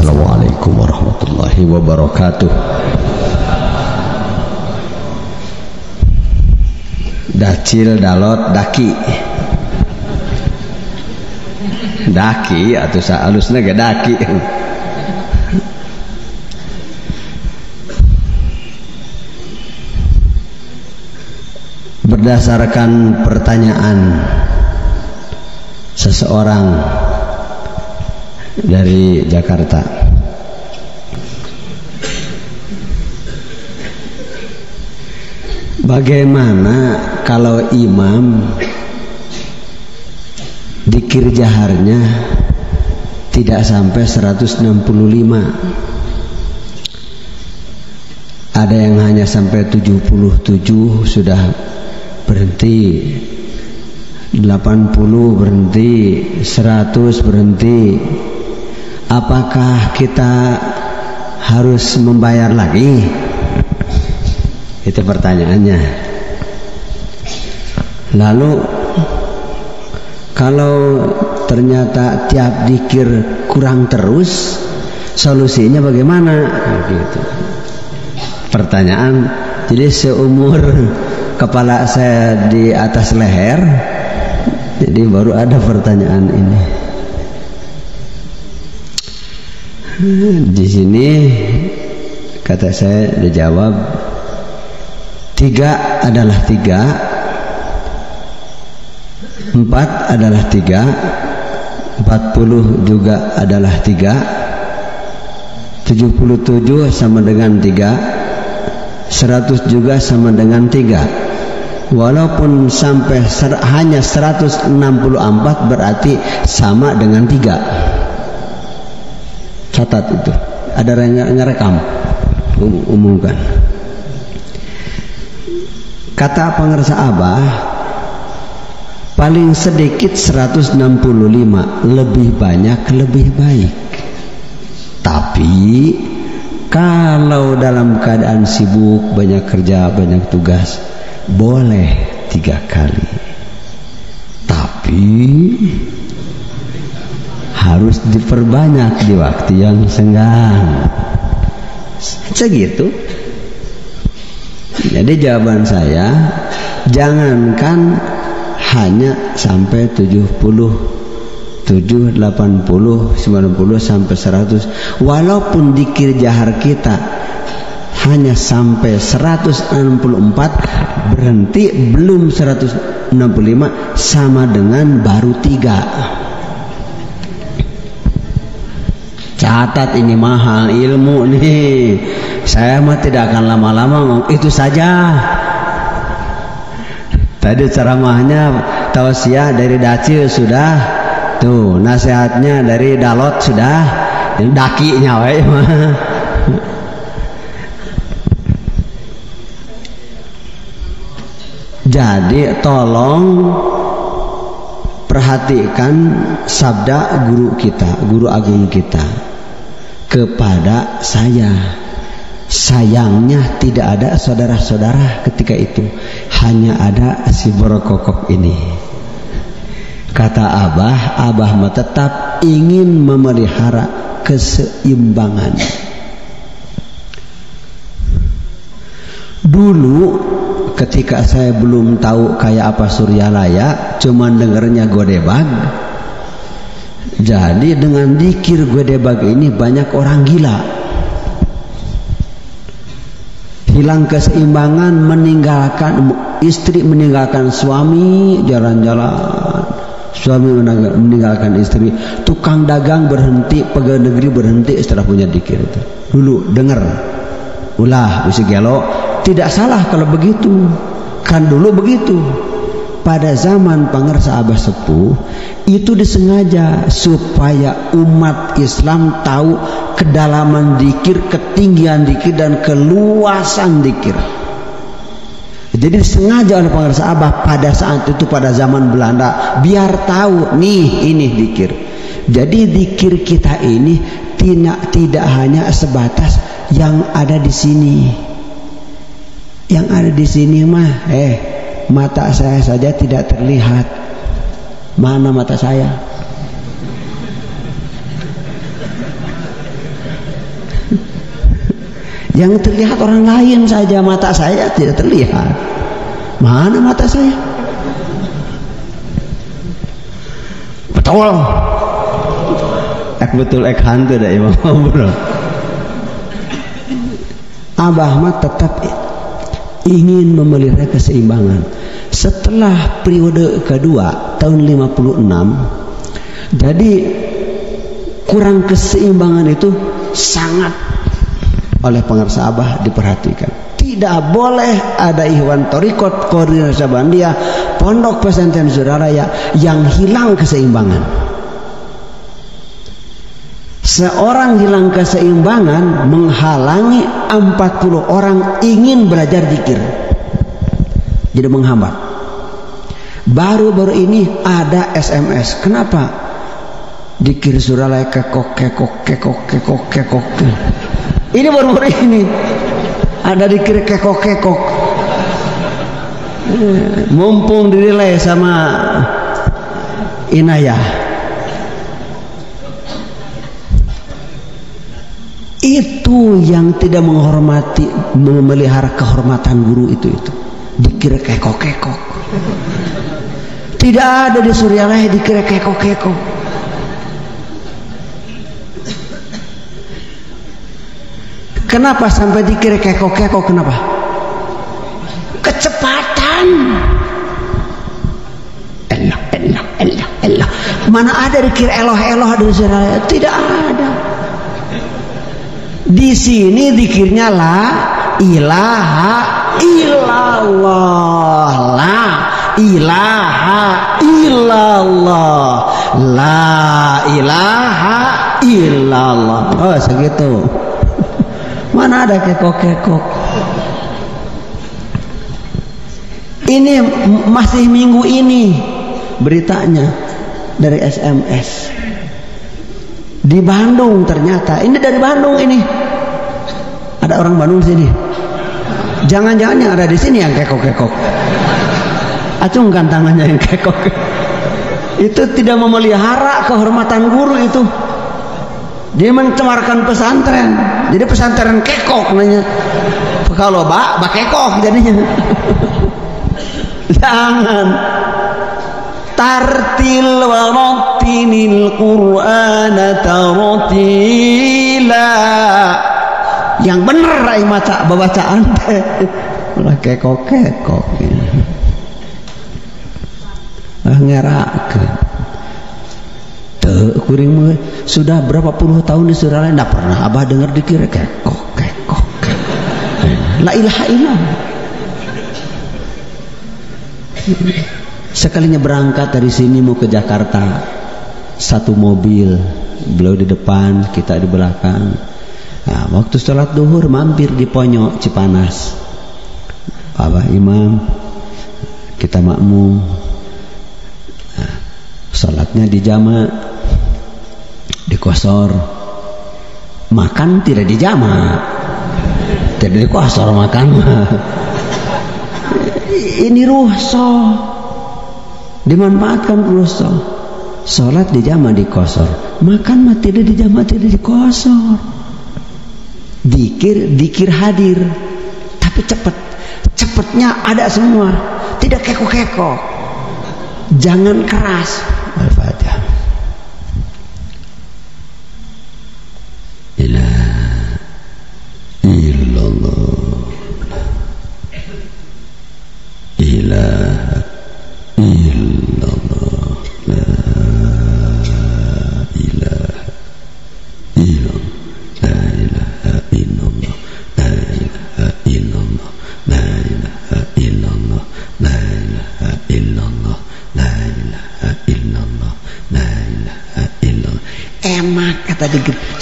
Assalamualaikum warahmatullahi wabarakatuh. Dacil, dalot, daki. Daki atau sahalusna ge daki. Berdasarkan pertanyaan seseorang dari Jakarta, bagaimana kalau imam dzikir jaharnya tidak sampai 165, ada yang hanya sampai 77 sudah berhenti, 80 berhenti, 100 berhenti. Apakah kita harus membayar lagi? Itu pertanyaannya. Lalu kalau ternyata tiap zikir kurang terus, solusinya bagaimana? Gitu. Pertanyaan. Jadi seumur kepala saya di atas leher, jadi baru ada pertanyaan ini. Di sini kata saya dijawab, 3 adalah 3, 4 adalah 3, 40 juga adalah 3, 77 sama dengan 3, 100 juga sama dengan 3. Walaupun sampai hanya 164 berarti sama dengan 3. Catat itu. Ada yang ngerekam. Umumkan. Kata pengersa Abah, paling sedikit 165, lebih banyak lebih baik. Tapi kalau dalam keadaan sibuk, banyak kerja, banyak tugas, boleh 3 kali. Tapi harus diperbanyak di waktu yang senggang. Segitu. Jadi jawaban saya, jangankan hanya sampai 70, 80, 90 sampai 100. Walaupun dzikir jahar kita hanya sampai 164, berhenti belum 165, sama dengan baru 3. Catat, ini mahal ilmu nih. Saya mah tidak akan lama-lama ngomong itu saja. Tadi ceramahnya tausiah dari Dacil sudah, tuh nasihatnya dari Dalot sudah, dakinya wae mah. Jadi tolong perhatikan sabda guru kita, guru agung kita kepada saya. Sayangnya tidak ada saudara-saudara ketika itu, hanya ada si Borokokok ini. Kata Abah mah tetap ingin memelihara keseimbangan. Dulu ketika saya belum tahu kayak apa Suryalaya, cuman dengernya Godebag. Jadi dengan dzikir Godebag ini banyak orang gila. Hilang keseimbangan, meninggalkan istri, meninggalkan suami, jalan-jalan, suami meninggalkan istri, tukang dagang berhenti, pegawai negeri berhenti setelah punya dzikir itu. Dulu dengar, ulah usi gelo, tidak salah kalau begitu, kan dulu begitu. Pada zaman pangersa Abah Sepuh itu disengaja supaya umat Islam tahu kedalaman dzikir, ketinggian dzikir dan keluasan dzikir. Jadi disengaja oleh pangersa Abah pada saat itu, pada zaman Belanda, biar tahu nih ini dzikir. Jadi dzikir kita ini tidak hanya sebatas yang ada di sini. Yang ada di sini mah mata saya saja tidak terlihat. Mana mata saya? Yang terlihat orang lain saja, mata saya tidak terlihat. Mana mata saya? Betul. Betul hantu dah Imam bro. Abah mah tetap ingin memelihara keseimbangan. Setelah periode kedua tahun 56, jadi kurang keseimbangan itu sangat oleh pengarsa Abah diperhatikan. Tidak boleh ada Ikhwan Thariqat Qadir Naksabandiyah Pondok Pesantren Suralaya yang hilang keseimbangan. Seorang hilang keseimbangan menghalangi 40 orang ingin belajar zikir. Jadi menghambat. Baru-baru ini ada SMS. Kenapa? Zikir Suralaya kekok. Ini baru-baru ini ada zikir kekok. Mumpung dirilai sama Inayah. Itu yang tidak menghormati, memelihara kehormatan guru itu. Dikira kekok. Tidak ada di Suralaya dikira kekok. Kenapa sampai dikira kekok? Kenapa? Kecepatan. Elah. Mana ada dikira eloh di Suralaya? Tidak ada. Di sini dikirnya la ilaha illallah, la ilaha illallah, la ilaha illallah. Oh segitu. Mana ada kekok. Ini masih minggu ini beritanya dari SMS. Di Bandung ternyata. Ini dari Bandung ini. Ada orang Bandung sini. Jangan-jangan yang ada di sini yang kekok. Acungkan tangannya yang kekok. Itu tidak memelihara kehormatan guru itu. Dia mencemarkan pesantren. Jadi pesantren kekok nanya. Kalau bak kekok jadinya. Jangan. Tartil wa rattilil Qur'ana tartila. Yang bener ai bacaan teh. Ulah kekok. Ngerakeun. Kuring sudah berapa puluh tahun di Suralaya tidak pernah Abah dengar dikira kekok. La ilaha illallah. Sekalinya berangkat dari sini mau ke Jakarta, satu mobil, beliau di depan, kita di belakang. Nah, waktu sholat duhur mampir di Ponyok Cipanas. Abah imam, kita makmum. Nah, sholatnya di jama, di kosor. Makan tidak di jama, tidak di kosor makan. Ini ruhsah, dimanfaatkan ruhsah. Sholat di jama di kosor, makan mah tidak di jama tidak di kosor. Dikir hadir, tapi cepatnya ada semua, tidak kekok. Jangan keras. Al-Fatihah.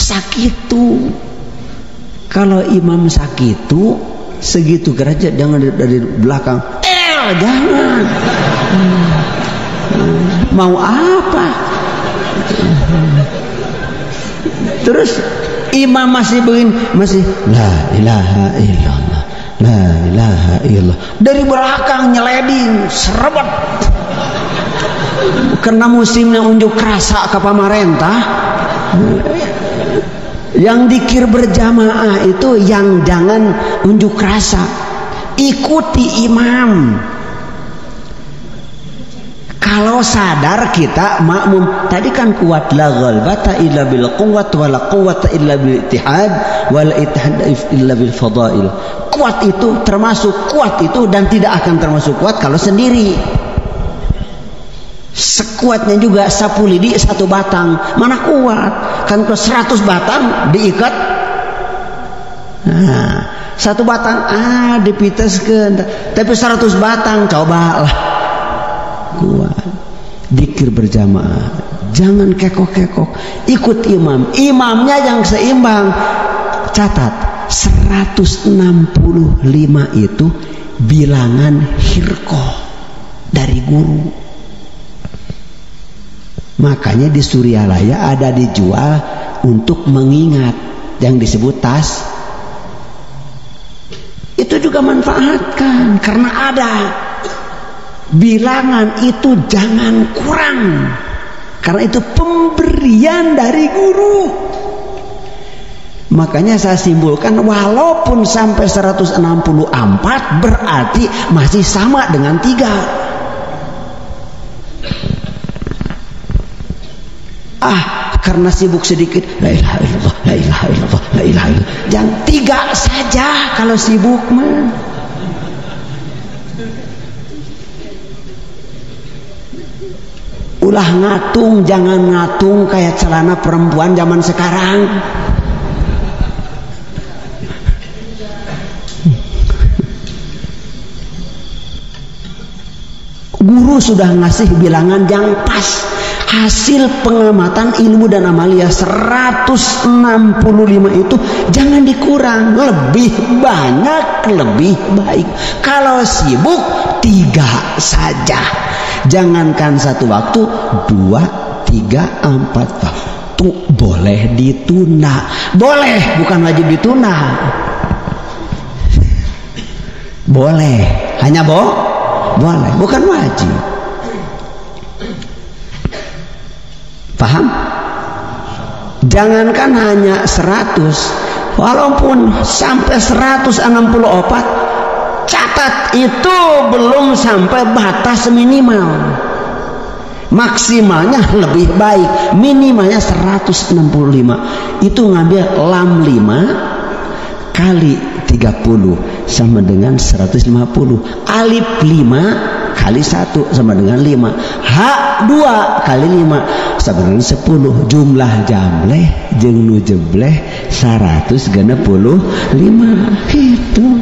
Sakitu. Kalau imam sakitu segitu gereja jangan dari belakang. Jangan. Mau apa? Terus imam masih begini, masih la ilaha illallah, la ilaha illallah. Dari belakang nyeleding, serebet. Karena musimnya unjuk rasa ke pemerintah. Yang dikir berjamaah itu yang jangan unjuk rasa, ikuti imam. Kalau sadar kita makmum, tadi kan kuat, la ghalbata illa bil quwwat wa la quwwata illa bil ittihad wa la ittihad illa bil fadail. Kuat itu termasuk kuat itu dan tidak akan termasuk kuat kalau sendiri. Sekuatnya juga sapu lidi satu batang, mana kuat? Kan ke 100 batang diikat. Nah, satu batang dipiteskeun, tapi 100 batang cobalah kuat. Dikir berjamaah, jangan kekok-kekok, ikut imam. Imamnya yang seimbang. Catat, 165 itu bilangan hirqah dari guru. Makanya di Suryalaya ada dijual untuk mengingat yang disebut tas. Itu juga manfaatkan karena ada. Bilangan itu jangan kurang, karena itu pemberian dari guru. Makanya saya simpulkan, walaupun sampai 164 berarti masih sama dengan 3. Karena sibuk sedikit, la ilaha illallah, la ilaha illallah, la ilaha illallah. Jangan 3 saja kalau sibuk mah. Ulah ngatung, jangan ngatung kayak celana perempuan zaman sekarang. Guru sudah ngasih bilangan yang pas. Hasil pengamatan ilmu dan amalia 165 itu jangan dikurang, lebih banyak lebih baik. Kalau sibuk 3 saja. Jangankan satu waktu, 2, 3, 4 waktu boleh ditunda. Boleh, bukan wajib ditunda. Boleh, hanya boleh, bukan wajib. Paham? Jangankan hanya 100, walaupun sampai 164, catat itu belum sampai batas minimal. Maksimalnya lebih baik, minimalnya 165. Itu ngambil lam 5 kali 30 sama dengan 150. Alif 5 kali 1 sama dengan 5. Hak 2 kali 5 sama dengan 10. Jumlah jamleh jeung nu jebleh 165. Itu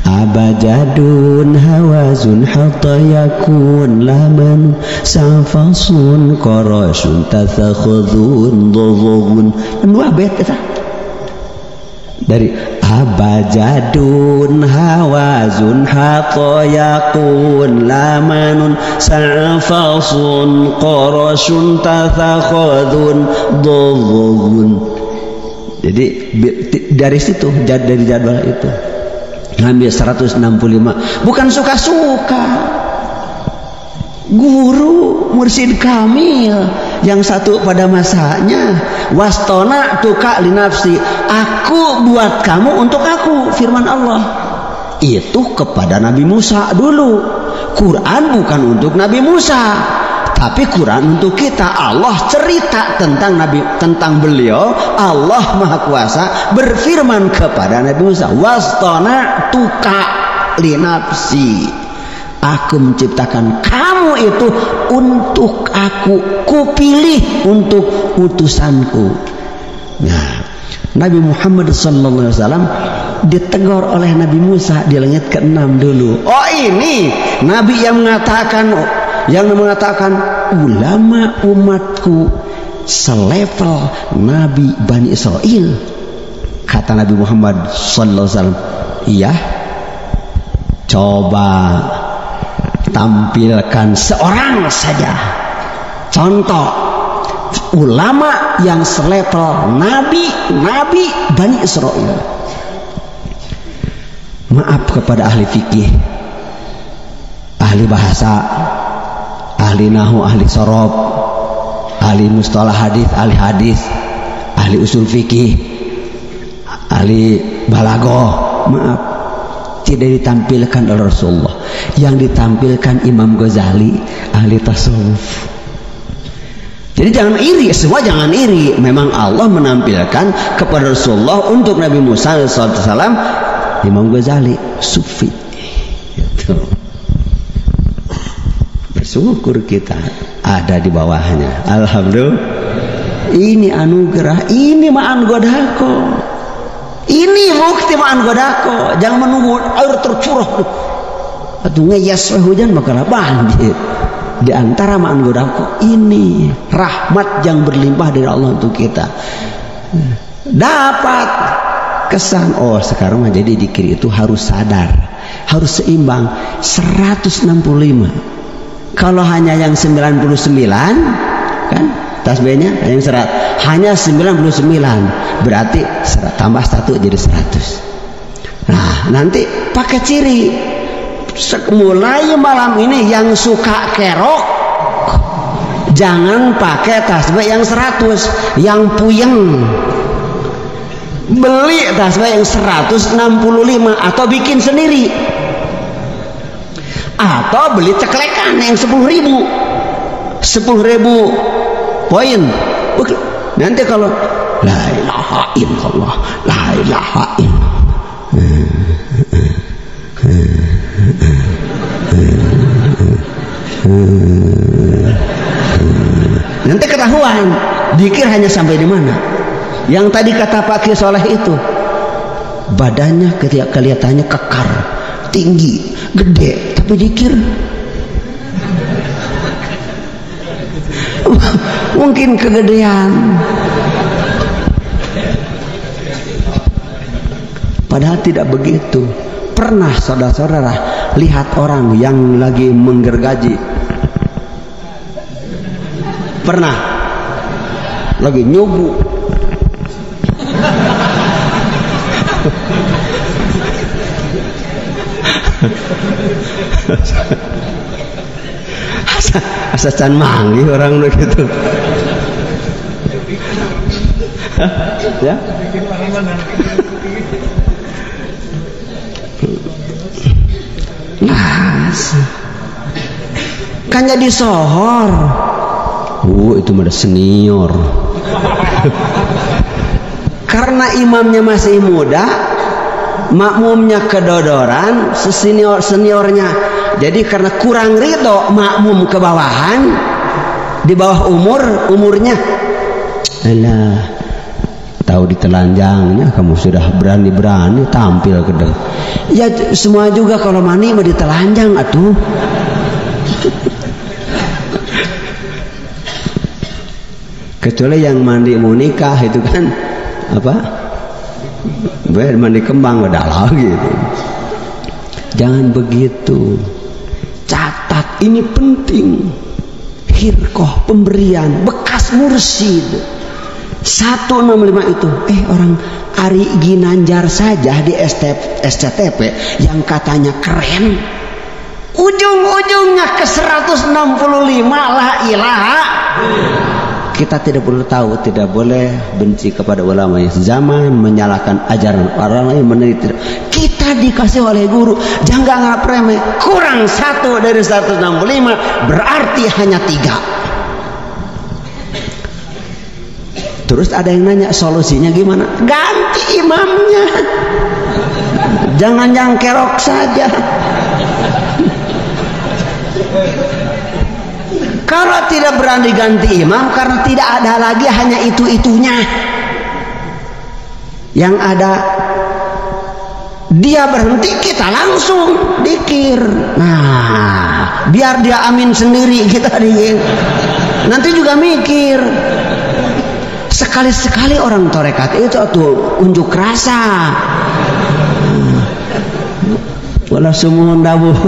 abajadun hawazun hatta yakun laman safasun qarasun tasakhudun dhaghun. 2 bait eta dari abajadun hawazun hatta yakun lamanun safasun qarasun tasakhudun dhaghun. Jadi dari situ, dari jadwal itu ngambil 165, bukan suka-suka. Guru mursyid kamil yang satu pada masanya, wastona tuka linafsi, aku buat kamu untuk aku, firman Allah itu kepada Nabi Musa dulu. Quran bukan untuk Nabi Musa, tapi Quran untuk kita. Allah cerita tentang Nabi, tentang beliau. Allah Maha Kuasa berfirman kepada Nabi Musa, wastona tuka linafsi, aku menciptakan kamu itu untuk aku, kupilih untuk utusanku. Nah, Nabi Muhammad SAW ditegur oleh Nabi Musa di langit ke-6 dulu. Oh, ini Nabi yang mengatakan ulama umatku selevel Nabi Bani Israel. Kata Nabi Muhammad SAW, iya, coba tampilkan seorang saja contoh ulama yang selevel Nabi Bani Israel. Maaf kepada ahli fikih, ahli bahasa, ahli nahu, ahli sorob, ahli mustalah hadis, ahli hadis, ahli usul fikih, ahli balaghah, maaf, tidak ditampilkan oleh Rasulullah. Yang ditampilkan Imam Ghazali, ahli tasawuf. Jadi jangan iri, semua jangan iri. Memang Allah menampilkan kepada Rasulullah untuk Nabi Musa SAW, Imam Ghazali sufi. Gitu. Bersyukur kita ada di bawahnya. Alhamdulillah. Ini anugerah, ini ma'an godako. Ini bukti ma'an godako. Jangan menunggu air tercurah. Atau ngeyas hujan maka banjir. Di antara ma'an godako ini rahmat yang berlimpah dari Allah untuk kita. Dapat kesan, oh sekarang jadi zikir itu harus sadar, harus seimbang. 165. Kalau hanya yang 99 kan tasbihnya yang hanya 99, berarti tambah 1 jadi 100. Nah nanti pakai ciri, mulai malam ini yang suka kerok jangan pakai tasbih yang 100, yang puyeng. Beli tasbih yang 165 atau bikin sendiri, atau beli ceklekan yang 10.000 poin. Nanti kalau la ilaha illallah, la ilaha illallah, nanti ketahuan zikir hanya sampai di mana. Yang tadi kata Pak Kiai Soleh itu, badannya kelihatannya kekar, tinggi, gede, tapi zikir mungkin kegedean. Padahal tidak begitu. Pernah saudara-saudara lihat orang yang lagi menggergaji? Pernah? Lagi nyubu. Asa can manggih orang begitu. Ya. Nah, kan jadi sohor. Itu mah senior. Karena imamnya masih muda, makmumnya kedodoran, seniornya. Jadi karena kurang ridho makmum kebawahan, di bawah umurnya, alah, tahu ditelanjangnya kamu sudah berani tampil ke depan. Ya semua juga kalau mani mah ditelanjang atuh. Kecuali yang mandi mau nikah itu kan apa? Mandi kembang udah lagi. Jangan begitu. Catat, ini penting. Hirqah, pemberian bekas mursyid 165 itu. Orang Ari Ginanjar saja di SCTP yang katanya keren, ujung-ujungnya ke 165 la ilaha. Kita tidak perlu tahu, tidak boleh benci kepada ulama yang sezaman, menyalahkan ajaran orang lain, meneliti. Kita dikasih oleh guru, jangan nganggap remeh. Kurang 1 dari 165 berarti hanya 3. Terus ada yang nanya solusinya gimana? Ganti imamnya, jangan yang kerok saja. Kalau tidak berani ganti imam karena tidak ada lagi hanya itu-itunya. Yang ada dia berhenti, kita langsung dikir. Nah, biar dia amin sendiri, kita dikir. Nanti juga mikir. Sekali-sekali orang torekat itu tuh unjuk rasa. Wala sumuhun dabuh.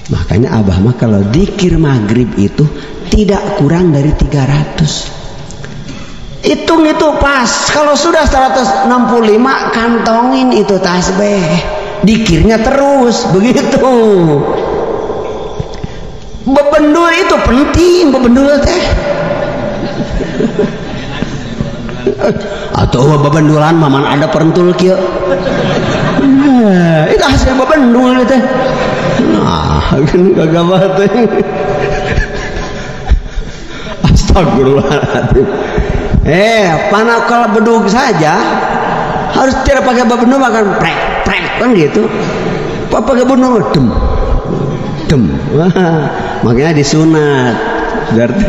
Makanya Abah mah kalau dzikir maghrib itu tidak kurang dari 300. Hitung itu pas. Kalau sudah 165 kantongin itu tasbih. Dzikirnya terus begitu. Bebendul itu penting, bebendul teh. Atau bebendulan maman ada perentul kieu. Itu hasil bebendul teh. Nah, kan gagah teh. Astagfirullahaladzim. Panah kalau bedug saja harus tidak pakai bebendul, makan prek kan gitu. Pakai bebendul dem. Makanya disunat. Berarti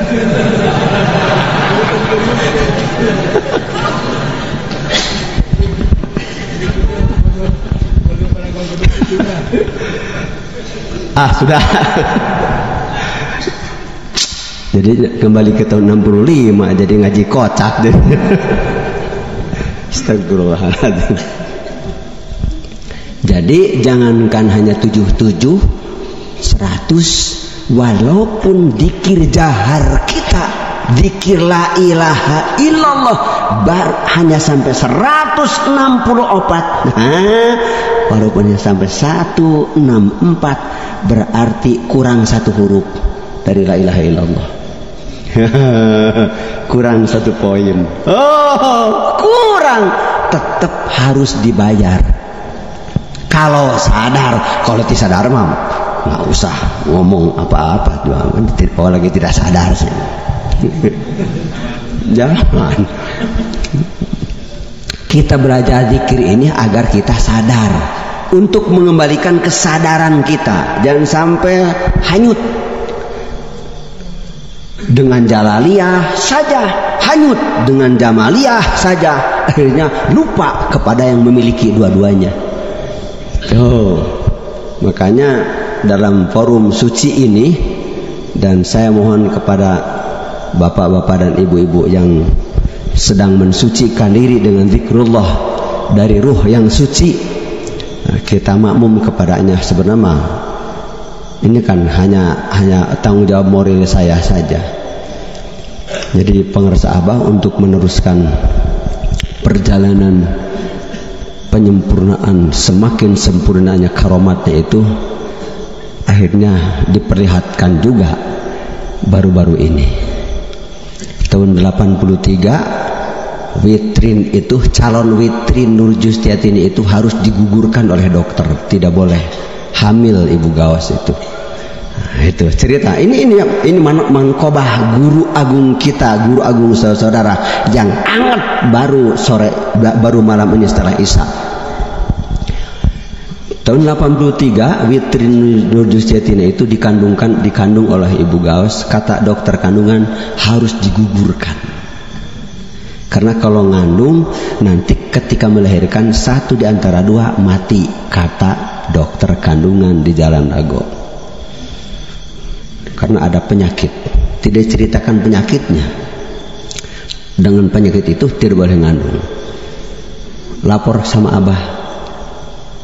sudah. Jadi kembali ke tahun 65 jadi ngaji kocak deh. Astagfirullahaladzim. Jadi jangankan hanya 77, 100, walaupun zikir jahar kita, zikir la ilaha illallah hanya sampai 164. Walaupun hanya sampai 164 berarti kurang satu huruf dari la ilaha illallah. Kurang satu poin. Kurang, tetap harus dibayar. Kalau sadar, kalau tidak sadar mah nggak usah ngomong apa-apa. Apalagi tidak sadar sih. Jangan. Kita belajar zikir ini agar kita sadar, untuk mengembalikan kesadaran kita. Jangan sampai hanyut dengan jalaliyah saja, hanyut dengan jamaliyah saja, akhirnya lupa kepada yang memiliki dua-duanya. Makanya dalam forum suci ini, dan saya mohon kepada bapak-bapak dan ibu-ibu yang sedang mensucikan diri dengan zikrullah dari ruh yang suci, kita makmum kepadanya. Sebenarnya ini kan hanya tanggung jawab moral saya saja. Jadi pengerasa Abah untuk meneruskan perjalanan penyempurnaan, semakin sempurnanya karomatnya itu akhirnya diperlihatkan juga baru-baru ini. Tahun 83 Witrin itu, calon Witrin Nur Justiatini itu harus digugurkan oleh dokter, tidak boleh hamil Ibu Gawas itu. Nah, itu cerita ini mangkobah guru agung kita, guru agung saudara yang anget baru malam ini setelah Isya. Tahun 83 Witrin Nur Justiatini itu dikandung oleh Ibu Gawas. Kata dokter kandungan harus digugurkan, karena kalau ngandung nanti ketika melahirkan satu di antara dua mati, kata dokter kandungan di Jalan Dago. Karena ada penyakit, tidak diceritakan penyakitnya. Dengan penyakit itu tidak boleh ngandung. Lapor sama Abah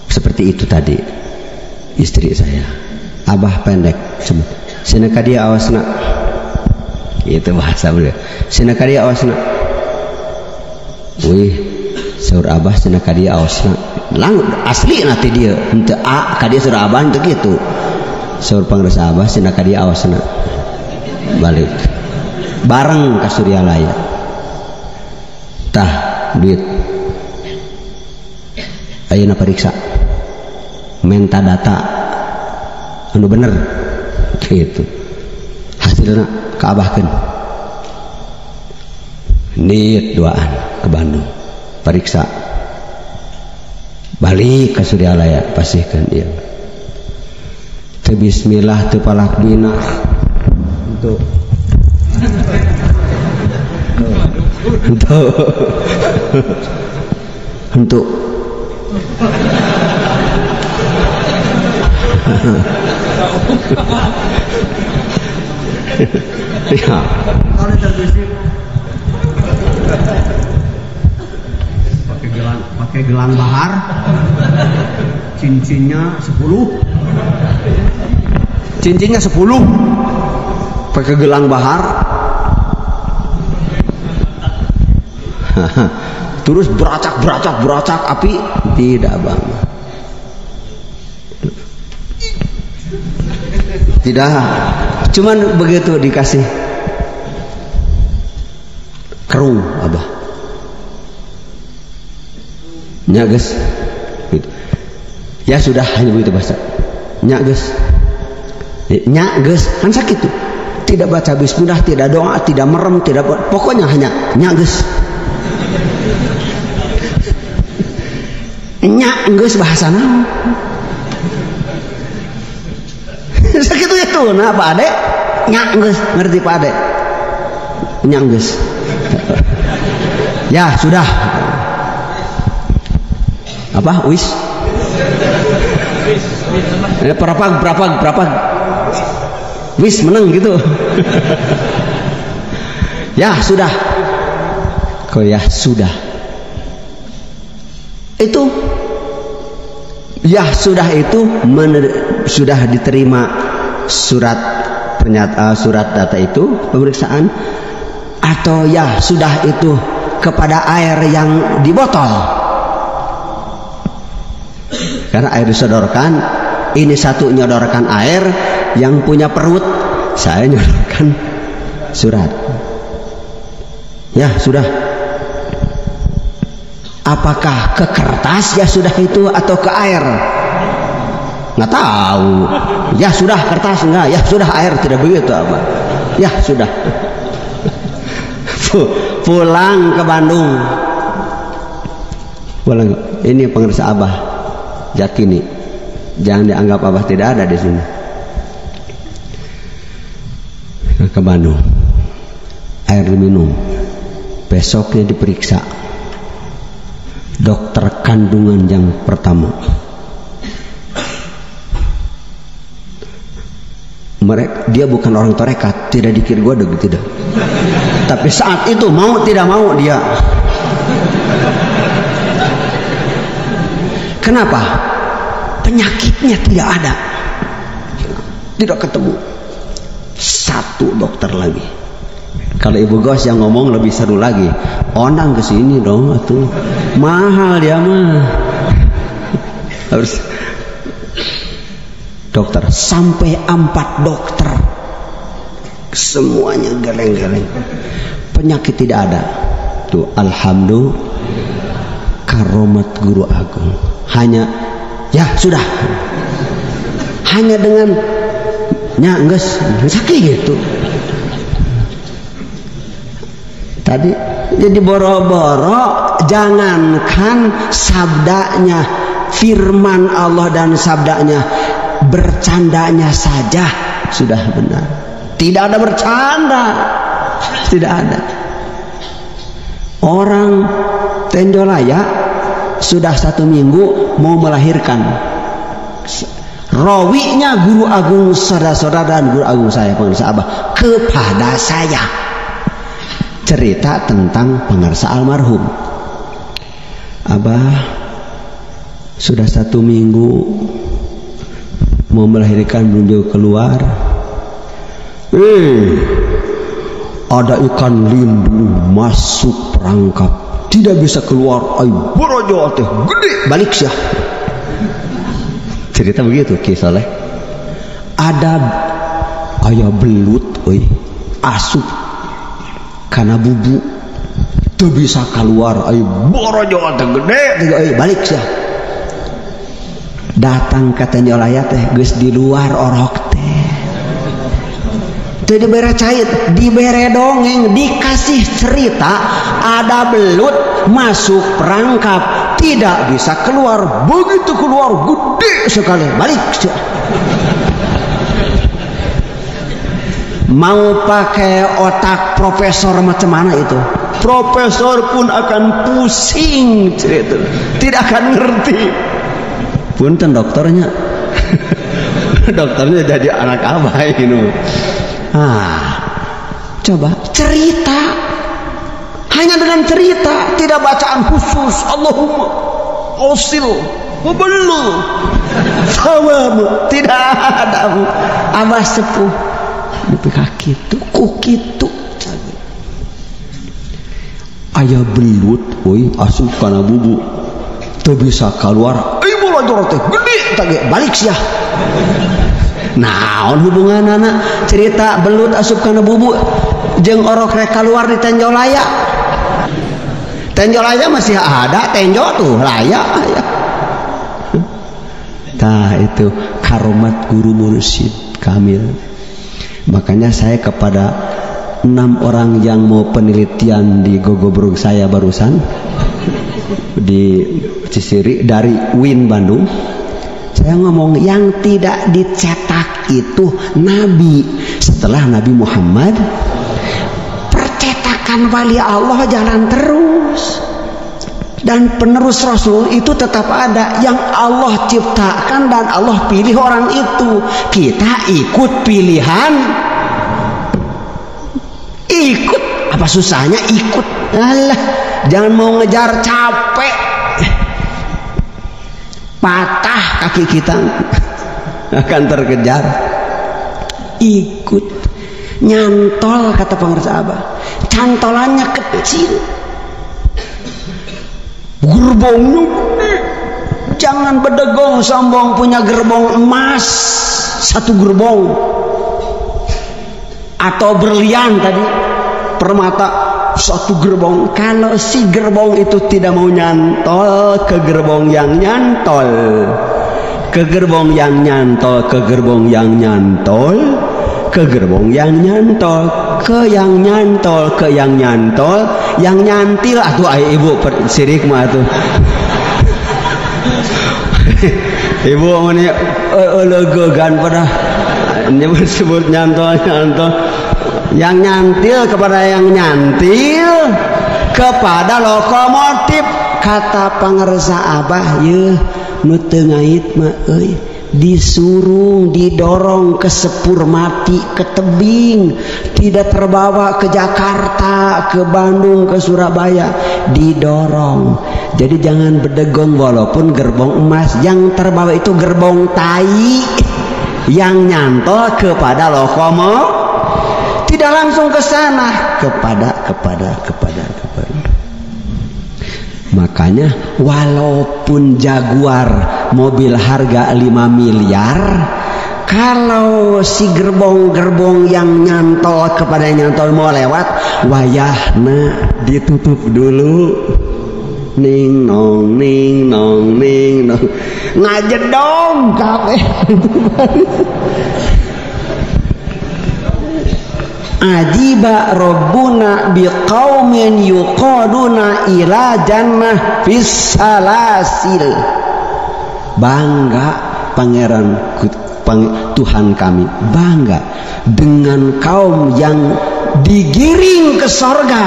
seperti itu tadi, istri saya. Abah pendek, sinaka dia awasna, itu bahasa beliau. Sinaka dia awasna, wih, saur Abah sinaka dia awasna. Lang asli nanti dia, untuk a kadia saur Abah untuk gitu. Saur pangresa Abah sinaka dia awasna, balik bareng ke Suryalaya. Tah duit ayeuna periksa, minta data anu bener gitu, hasilnya kaabahkeun. Niat duaan ke Bandung, periksa, balik ke Suryalaya, pasihkan dia. Teu bismillah teu palak dina untuk ya. Pakai gelang bahar, cincinnya 10, pakai gelang bahar, terus beracak api, tidak bang, tidak, cuman begitu dikasih kerung Abah, nya geus gitu. Ya sudah, hanya begitu bahasa nya geus kan sakit tuh, tidak baca bismillah, tidak doa, tidak merem, tidak, pokoknya hanya nya geus bahasa naon sakit itu. Nah Pak Ade nya geus, ngerti Pak Ade nya geus. Ya sudah, apa wis berapa wis menang gitu. Ya sudah, kok ya sudah itu, ya sudah itu sudah diterima surat surat data itu pemeriksaan, atau ya sudah itu kepada air yang di botol, karena air disodorkan, ini satu nyodorkan air, yang punya perut saya nyodorkan surat. Ya sudah, apakah ke kertas ya sudah itu atau ke air? Nggak tahu. Ya sudah kertas enggak, ya sudah air, tidak begitu apa. Ya sudah. Pulang ke Bandung. Pulang. Ini pengersa Abah Jakini. Jangan dianggap Abah tidak ada di sini. Ke Bandung. Air diminum. Besoknya diperiksa. Dokter kandungan yang pertama. Dia bukan orang tarekat, tidak dikir godog, tidak. Tapi saat itu mau tidak mau dia. Kenapa? Penyakitnya tidak ada, tidak ketemu. Satu dokter lagi. Kalau Ibu Gos yang ngomong lebih seru lagi. Onang kesini dong, atuh mahal dia mah. Harus dokter sampai 4 dokter, semuanya geleng-geleng, penyakit tidak ada. Tuh alhamdulillah, karomat guru agung. Hanya ya sudah, hanya dengan nya geus sakit gitu. Tadi jadi boro-boro, jangankan sabdanya, firman Allah dan sabdanya, bercandanya saja sudah benar. Tidak ada bercanda, tidak ada. Orang Tenjolaya sudah 1 minggu mau melahirkan. Rawinya guru agung saudara-saudara dan guru agung saya, pengarsa Abah, kepada saya cerita tentang pengarsa almarhum. Abah sudah 1 minggu mau melahirkan, belum juga keluar. Ada ikan lindu masuk perangkap, tidak bisa keluar. Ay borojo teh gede, balik sih. Cerita begitu kisah. Ada ayah belut, asup karena bubu, tuh bisa keluar. Ay borojo teh gede, balik sih. Datang ke Tenjolaya teh geus di luar orok teh. Teu dibere cait, dibere dongeng, dikasih cerita, ada belut masuk perangkap, tidak bisa keluar. Begitu keluar gede sekali, balik. Mau pakai otak profesor macam mana itu? Profesor pun akan pusing cerita, tidak akan ngerti. Punten dokternya. Dokternya jadi anak Abah ini. Coba cerita, hanya dengan cerita, tidak bacaan khusus. Allahumma ausil wabelu sawab, tidak ada. Abah sepuh di kaki itu kukitu. Ayah belut, asup kana bubu, tuh bisa keluar. Gede tage balik sih. Naon hubungan anak cerita belut asup kana bubu jeung orok rek keluar di Tenjolaya? Tenjol aja masih ada, tenjol tuh layak ya. Nah itu karomat guru mursyid kamil. Makanya saya kepada 6 orang yang mau penelitian di Gogobrug saya barusan di Cisiri dari UIN Bandung, saya ngomong yang tidak dicetak itu Nabi setelah Nabi Muhammad. Percetakan wali Allah jalan terus, dan penerus Rasul itu tetap ada yang Allah ciptakan dan Allah pilih orang itu. Kita ikut pilihan, ikut apa susahnya ikut. Alah, jangan mau ngejar capek, patah kaki kita akan terkejar. Ikut nyantol, kata pengersa Abah, cantolannya kecil, gerbongnya jangan bedegong sombong punya gerbong emas 1 gerbong atau berlian tadi permata 1 gerbong. Kalau si gerbong itu tidak mau nyantol ke gerbong yang nyantol, ke gerbong yang nyantol, ke gerbong yang nyantol, ke gerbong yang nyantol, ke yang nyantol, ke yang nyantol, yang nyantil atuh ay ibu sirik mah atuh. Ibu meni legegan pada nyebut nyantol yang nyantil kepada yang nyantil kepada lokomotif. Kata pangersa Abah, ye nu teu ngait mah euy disuruh didorong ke sepur mati, ke tebing, tidak terbawa ke Jakarta, ke Bandung, ke Surabaya, didorong. Jadi jangan bedegong walaupun gerbong emas, yang terbawa itu gerbong tai yang nyantol kepada lokomotif, tidak langsung ke sana, kepada. Makanya walaupun Jaguar mobil harga 5 miliar, kalau si gerbong-gerbong yang nyantol kepada yang nyantol mau lewat, wayahna ditutup dulu. Ning nong ning nong ning nong ngajedong kabeh. Ajiba Rabbuna biqaumin yuqaduna ila jannah fis salasil. Bangga pangeran Tuhan kami, bangga dengan kaum yang digiring ke sorga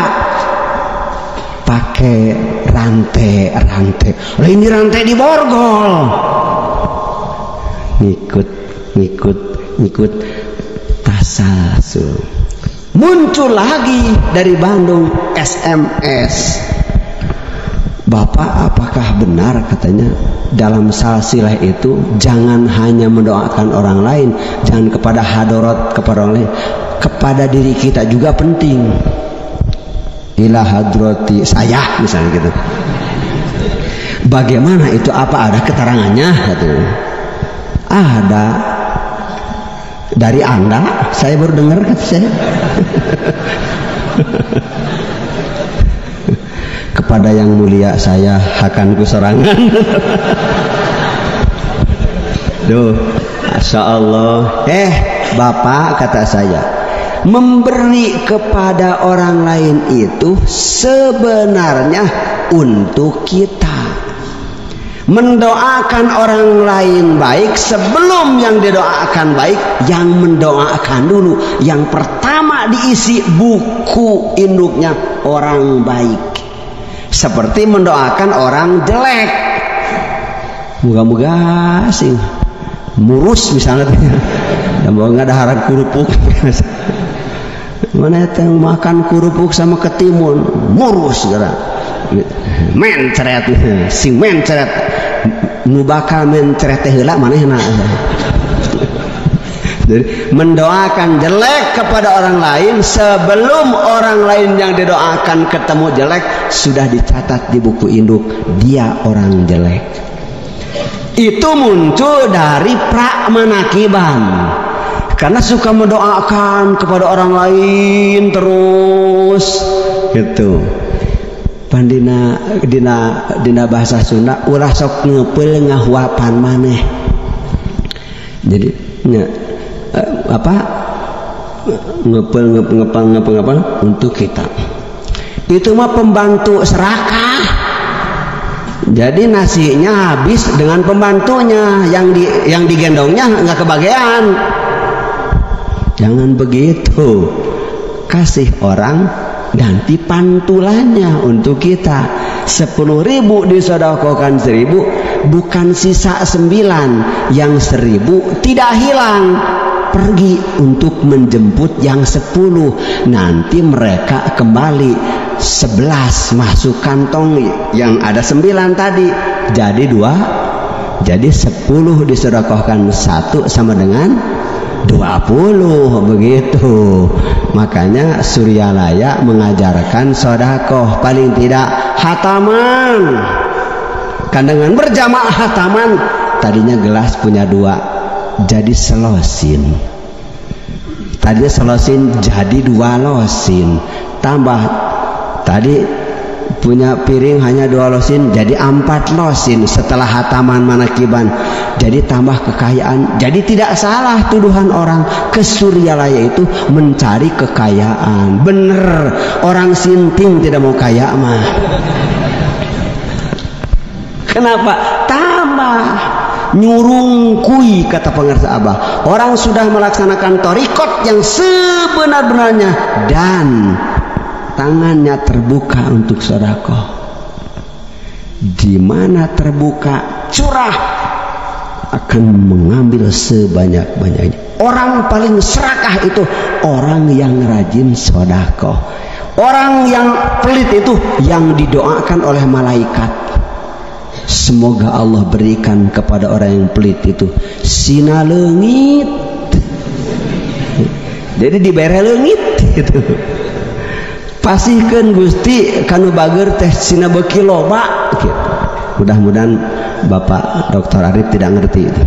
pakai rantai. Lah ini rantai di borgol. Ngikut tasalsul. Muncul lagi dari Bandung SMS, Bapak apakah benar katanya dalam salsilah itu jangan hanya mendoakan orang lain, jangan kepada hadarat kepada orang lain, kepada diri kita juga penting. Ila hadrati saya misalnya gitu. Bagaimana itu, apa ada keterangannya gitu? Ada. Dari Anda, saya baru dengar kata saya. Kepada yang mulia saya akan kusorangan. Duh, Masya Allah. Bapak kata saya, memberi kepada orang lain itu sebenarnya untuk kita. Mendoakan orang lain baik, sebelum yang didoakan baik, yang mendoakan dulu. Yang pertama diisi buku induknya orang baik. Seperti mendoakan orang jelek, moga-moga sih murus misalnya, dan mau nggak ada harap kurupuk. Mana yang makan kurupuk sama ketimun murus gerak, mencret sing mencret nu bakal mencret teh heula manehna. Jadi mendoakan jelek kepada orang lain sebelum orang lain yang didoakan ketemu jelek sudah dicatat di buku induk dia orang jelek. Itu muncul dari pramanakiban, karena suka mendoakan kepada orang lain terus gitu. dina bahasa Sunda ulah sok ngeupil ngahuapan maneh. Jadi ngepel untuk kita itu mah pembantu serakah. Jadi nasinya habis dengan pembantunya, yang digendongnya nggak kebagian. Jangan begitu. Kasih orang ganti pantulannya untuk kita. 10.000 disedekahkan 1.000, bukan sisa 9, yang 1.000 tidak hilang. Pergi untuk menjemput yang 10. Nanti mereka kembali 11 masuk kantong yang ada 9 tadi. Jadi 2, jadi 10 disedekahkan 1 sama dengan 20, begitu. Makanya Suryalaya mengajarkan sedekah paling tidak hataman. Kan dengan berjamaah hataman, tadinya gelas punya 2 jadi selosin, tadinya selosin jadi 2 losin, tambah tadi punya piring hanya 2 losin jadi 4 losin setelah hataman manakiban, jadi tambah kekayaan. Jadi tidak salah tuduhan orang ke Suryalaya itu mencari kekayaan. Bener, orang sinting tidak mau kaya mah. Kenapa? Tambah nyurungkui, kata pengarsa Abah. Orang sudah melaksanakan torikot yang sebenar-benarnya dan tangannya terbuka untuk sedekah. Di mana terbuka, curah, akan mengambil sebanyak-banyaknya. Orang paling serakah itu orang yang rajin sedekah. Orang yang pelit itu yang didoakan oleh malaikat. Semoga Allah berikan kepada orang yang pelit itu sina leungit. Jadi dibere leungit gitu. Pasihkeun Gusti kanu bager teh sina beuki loba gitu. Mudah-mudahan Bapak Dr. Arif tidak ngerti itu.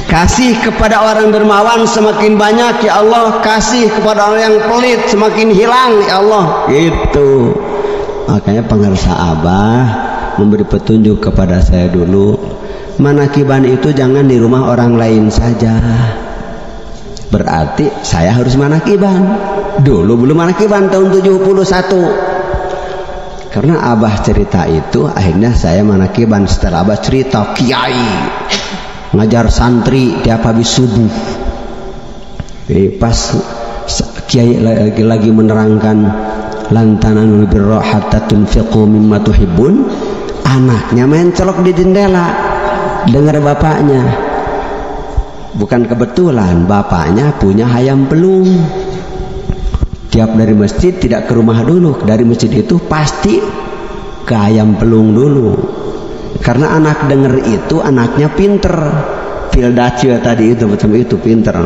Kasih kepada orang dermawan semakin banyak ya Allah, kasih kepada orang yang pelit semakin hilang ya Allah, gitu. Makanya pengarsa Abah memberi petunjuk kepada saya dulu, manakiban itu jangan di rumah orang lain saja. Berarti saya harus manakiban. Dulu belum manakiban tahun 71. Karena Abah cerita itu, akhirnya saya manakiban. Setelah Abah cerita, kiai ngajar santri tiap habis subuh. Pas kiai lagi menerangkan lantananul birra hatta tunfiqu mimma tuhibbun, anaknya main celok di jendela dengar bapaknya. Bukan kebetulan bapaknya punya ayam pelung. Tiap dari masjid tidak ke rumah dulu, dari masjid itu pasti ke ayam pelung dulu. Karena anak denger itu anaknya pinter, pildacia tadi itu macam itu pinter.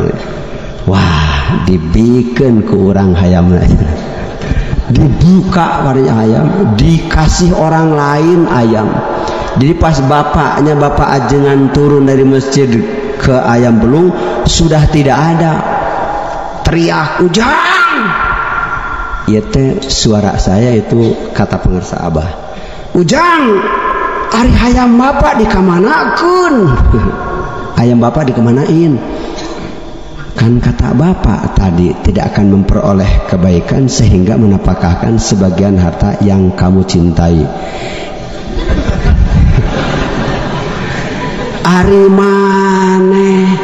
Wah, dibikin ke orang ayamnya. Dibuka warnanya ayam, dikasih orang lain ayam. Jadi pas bapaknya, bapak ajengan turun dari masjid ke ayam pelung, sudah tidak ada. Teriak, Ujang! Ya teh suara saya itu kata pengarsa Abah. Ujang, ari ayam bapak dikamanakeun? Ayam bapak dikemanain? Kan kata bapak tadi tidak akan memperoleh kebaikan sehingga menapakahkan sebagian harta yang kamu cintai. Ari maneh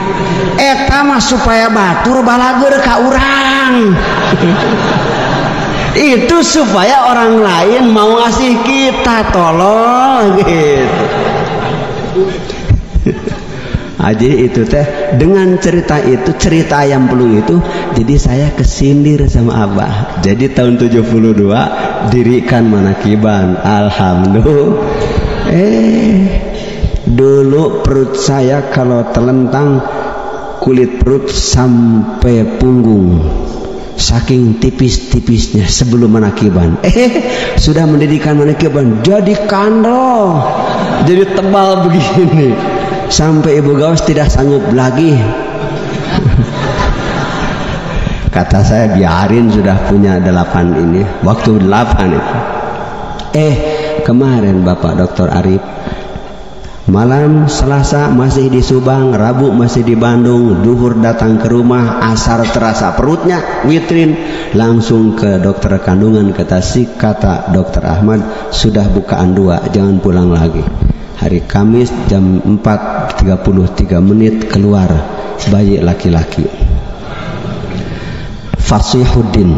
eta mah supaya batur balager ka urang. Itu supaya orang lain mau ngasih kita, tolong gitu. Jadi itu teh dengan cerita itu, cerita ayam pelung itu, jadi saya kesindir sama Abah. Jadi tahun 72 dirikan manakiban. Alhamdulillah. Dulu perut saya kalau telentang, kulit perut sampai punggung, saking tipis-tipisnya sebelum manakiban. Sudah mendirikan manakiban jadi kandel, jadi tebal begini. Sampai ibu gawas tidak sanggup lagi. Kata saya biarin, sudah punya 8 ini, waktu 8 itu. Kemarin Bapak Dr. Arif malam Selasa masih di Subang, Rabu masih di Bandung, duhur datang ke rumah, asar terasa perutnya witrin, langsung ke dokter kandungan ke Tasik. Kata Dokter Ahmad, sudah bukaan 2, jangan pulang lagi. Hari Kamis jam 4:33 keluar bayi laki-laki, Fasihuddin,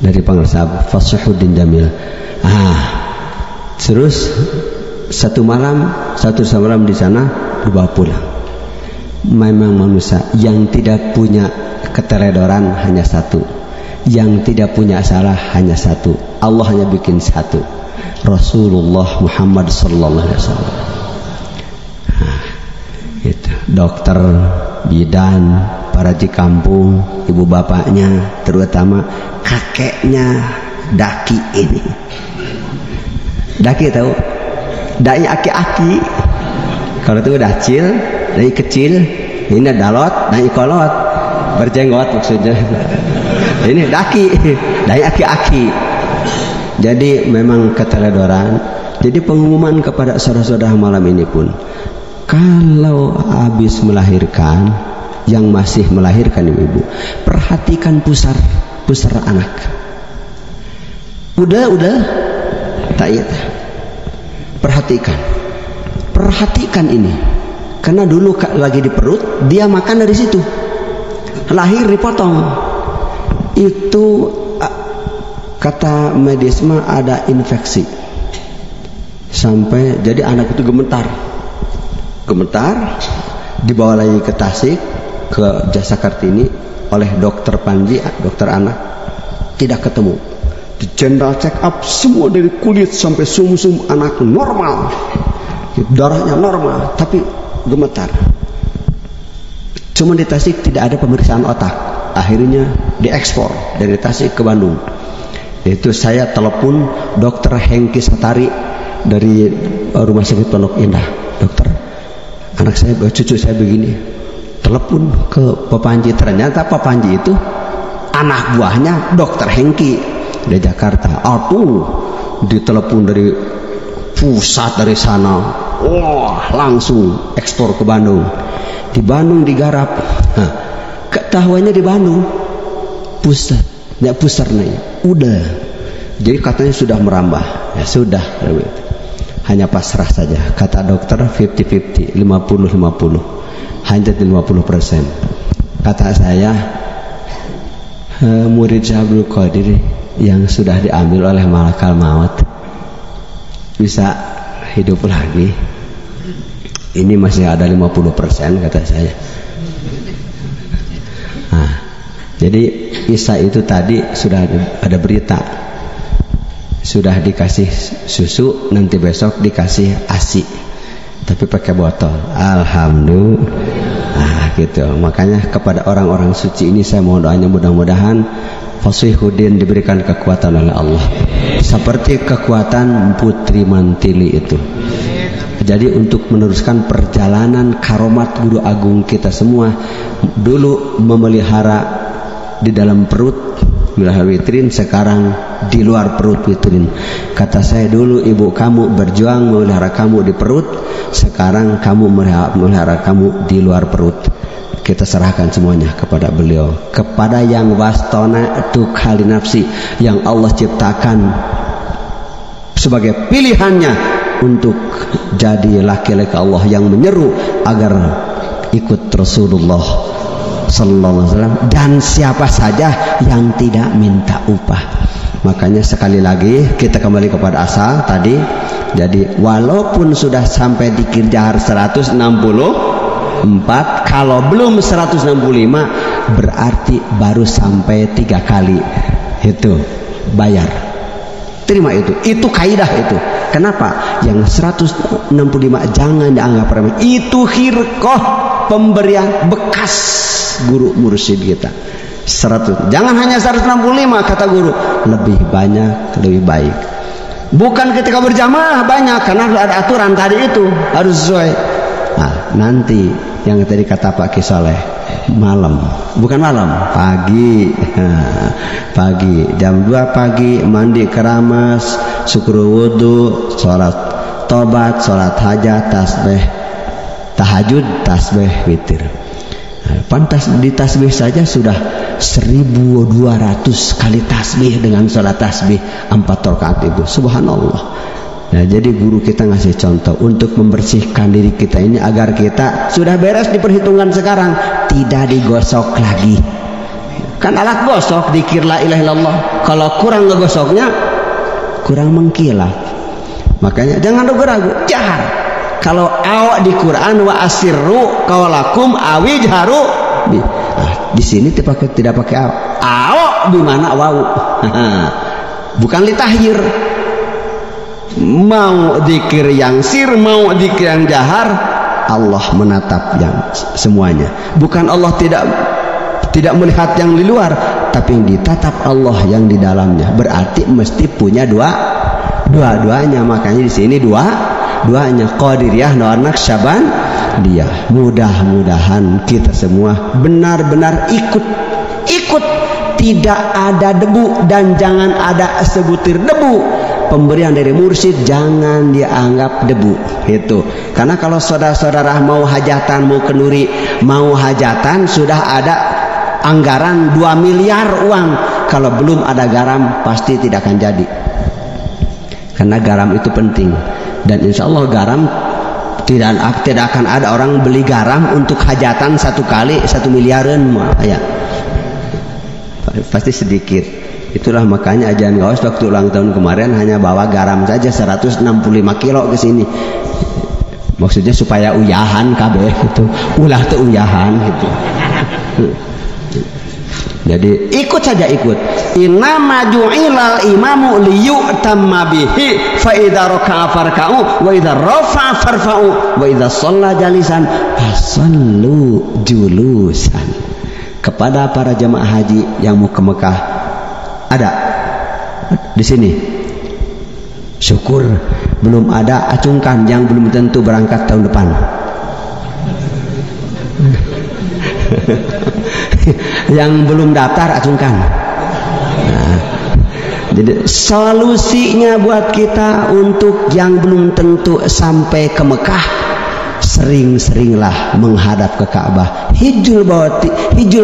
dari Pangersab, Fasihuddin Jamil. Terus satu malam di sana dibawa pulang. Memang manusia yang tidak punya keteledoran hanya satu, yang tidak punya salah hanya satu. Allah hanya bikin satu, Rasulullah Muhammad sallallahu alaihi wasallam. Itu dokter, bidan, para di kampung, ibu bapaknya, terutama kakeknya daki ini. Daki tahu? Dai aki-aki. Kalau itu dacil, dai kecil, ini dalot, dai kolot, berjenggot maksudnya. Ini daki, dai aki-aki. Jadi memang keteledoran. Jadi pengumuman kepada saudara-saudara malam ini pun, kalau habis melahirkan, yang masih melahirkan ibu, perhatikan pusar anak. Udah tak iya. Perhatikan ini, karena dulu lagi di perut, dia makan dari situ, lahir dipotong. Itu kata medis mah ada infeksi, sampai jadi anak itu gemetar, dibawa lagi ke Tasik, ke Jasa Kartini oleh dokter Panji, dokter anak, tidak ketemu. Di general check up semua dari kulit sampai sumsum anak normal, darahnya normal, tapi gemetar. Cuma di Tasik tidak ada pemeriksaan otak, akhirnya diekspor dari Tasik ke Bandung. Itu saya telepon dokter Hengki Satari dari Rumah Sakit Pondok Indah. Dokter, anak saya, cucu saya begini. Telepon ke Pak Panji, ternyata Pak Panji itu anak buahnya dokter Hengki di Jakarta. Ditelepon dari pusat dari sana, langsung ekspor ke Bandung. Di Bandung digarap, ketahuannya di Bandung pusat, nggak pusarnya udah. Jadi katanya sudah merambah, ya sudah, hanya pasrah saja. Kata dokter 50-50, 50-50, hanya 50%. Kata saya, murid Abdul Qadir yang sudah diambil oleh malakal maut bisa hidup lagi. Ini masih ada 50%, kata saya. Jadi Isa itu tadi sudah ada berita, sudah dikasih susu, nanti besok dikasih ASI, tapi pakai botol. Alhamdulillah. Gitu. Makanya kepada orang-orang suci ini saya mohon doanya, mudah-mudahan Fasihuddin diberikan kekuatan oleh Allah seperti kekuatan Putri Mantili itu. Jadi untuk meneruskan perjalanan karomat guru agung kita semua, dulu memelihara di dalam perut melihara witrin, sekarang di luar perut witrin. Kata saya dulu, ibu kamu berjuang memelihara kamu di perut, sekarang kamu memelihara kamu di luar perut. Kita serahkan semuanya kepada beliau, kepada yang wastona tukhali nafsi, yang Allah ciptakan sebagai pilihannya untuk jadi laki-laki Allah yang menyeru agar ikut Rasulullah sallallahu alaihi wasallam, dan siapa saja yang tidak minta upah. Makanya sekali lagi kita kembali kepada asal tadi. Jadi walaupun sudah sampai di Kirjahar 164, kalau belum 165 berarti baru sampai 3 kali itu bayar. Terima itu kaidah itu. Kenapa? Yang 165 jangan dianggap remeh. Itu khirqah, pemberian bekas guru mursyid kita. 100. Jangan hanya 165 kata guru, lebih banyak lebih baik. Bukan ketika berjamaah banyak, karena ada aturan tadi itu harus sesuai. Nah, nanti yang tadi kata Pak Ki Soleh, malam, bukan malam, pagi. Pagi jam 2 pagi mandi keramas, syukur wudu, sholat tobat, sholat hajat, tasbih tahajud, tasbih witir. Pantas di tasbih saja sudah 1200 kali tasbih dengan sholat tasbih 4 rakaat itu, subhanallah. Nah, jadi guru kita ngasih contoh untuk membersihkan diri kita ini agar kita sudah beres di perhitungan sekarang, tidak digosok lagi. Kan alat gosok dzikir la ilaha illallah, kalau kurang ngegosoknya kurang mengkilat. Makanya jangan ragu-ragu, jahar. Kalau awak di Quran wa asirru qawlakum awijharu. Di sini tidak pakai awak. Awak di mana wau? Bukan litahir. Mau dzikir yang sir, mau dzikir yang jahar, Allah menatap yang semuanya. Bukan Allah tidak melihat yang di luar, tapi yang ditatap Allah yang di dalamnya. Berarti mesti punya dua-duanya. Makanya di sini duanya Qadiriyah Nawanak Syaban dia. Mudah-mudahan kita semua benar-benar ikut, tidak ada debu dan jangan ada sebutir debu. Pemberian dari mursyid jangan dianggap debu itu. Karena kalau saudara-saudara mau hajatan, mau kenduri, mau hajatan, sudah ada anggaran 2 miliar uang. Kalau belum ada garam pasti tidak akan jadi. Karena garam itu penting. Dan insya Allah garam tidak akan ada orang beli garam untuk hajatan 1 kali 1 miliaran ya. Pasti sedikit. Itulah makanya ajaran Gaus waktu ulang tahun kemarin hanya bawa garam saja 165 kilo ke sini. Maksudnya supaya uyahan kabeh gitu. Ulah tuh uyahan gitu. Jadi ikut saja ikut. Innama ju'ilal imamu liyu'tamma bihi fa idza raka'a farka'u wa idza rafa'a farfa'u wa idza shalla jalisan fasallu julusan. Kepada para jemaah haji yang mau ke Mekah, ada di sini. Syukur belum ada, acungkan yang belum tentu berangkat tahun depan. Yang belum daftar acungkan. Nah, jadi solusinya buat kita untuk yang belum tentu sampai ke Mekah, sering-seringlah menghadap ke Ka'bah. Hijjul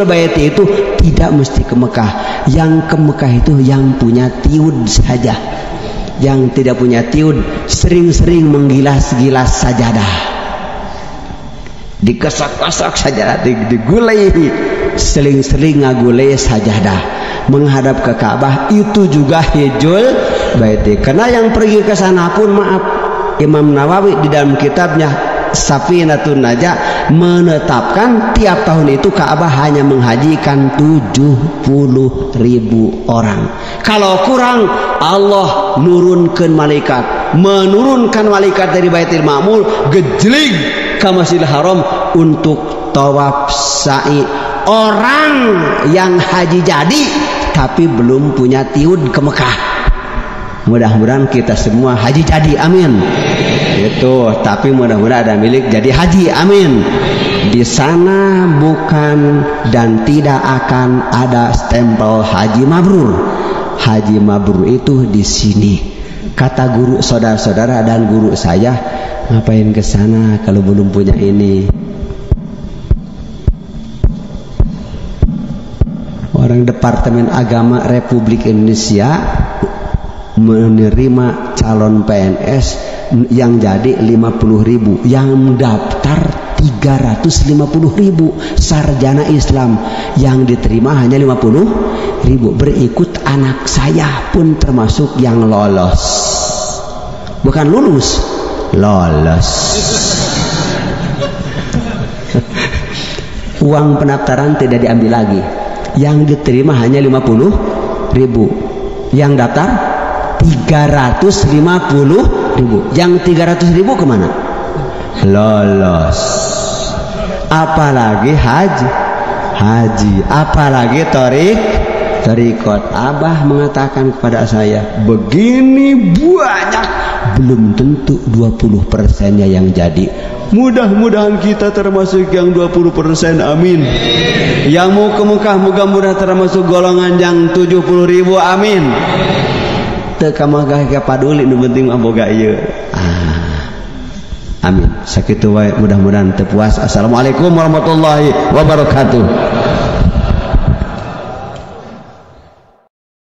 baiti itu tidak mesti ke Mekah. Yang ke Mekah itu yang punya tiud saja. Yang tidak punya tiud sering-sering menggilas-gilas sajadah. Dikesak-kesak sajadah, digulai, sering-sering ngagulai sajadah. Menghadap ke Ka'bah itu juga hijjul baiti. Karena yang pergi ke sana pun, maaf, Imam Nawawi di dalam kitabnya Safinatun Najah menetapkan tiap tahun itu Ka'bah hanya menghajikan 70.000 orang. Kalau kurang, Allah menurunkan malaikat dari Baitul Ma'mur gejling ke Masjidil Haram untuk tawaf sa'i. Orang yang haji jadi tapi belum punya tiud ke Mekah. Mudah-mudahan kita semua haji jadi, amin. Itu, tapi mudah-mudahan ada milik jadi haji, amin. Di sana bukan dan tidak akan ada stempel haji mabrur. Haji mabrur itu di sini. Kata guru saudara-saudara dan guru saya, ngapain ke sana kalau belum punya ini? Orang Departemen Agama Republik Indonesia menerima calon PNS yang jadi 50.000, yang daftar 350.000. Sarjana Islam yang diterima hanya 50.000. Berikut anak saya pun termasuk yang lolos. Bukan lulus, lolos. Uang pendaftaran tidak diambil lagi. Yang diterima hanya 50.000. Yang daftar 350.000. Yang 300.000 kemana? Lolos. Apalagi haji, apalagi torikot. Abah mengatakan kepada saya, begini banyak, belum tentu 20%-nya yang jadi. Mudah-mudahan kita termasuk yang 20%, amin. Yang mau ke Mekah mudah-mudahan termasuk golongan yang 70.000, amin. Teu ka Mekah ka paduli nu penting mah boga ieu. Amin. Sakitu wae mudah-mudahan teu puas. Assalamualaikum warahmatullahi wabarakatuh.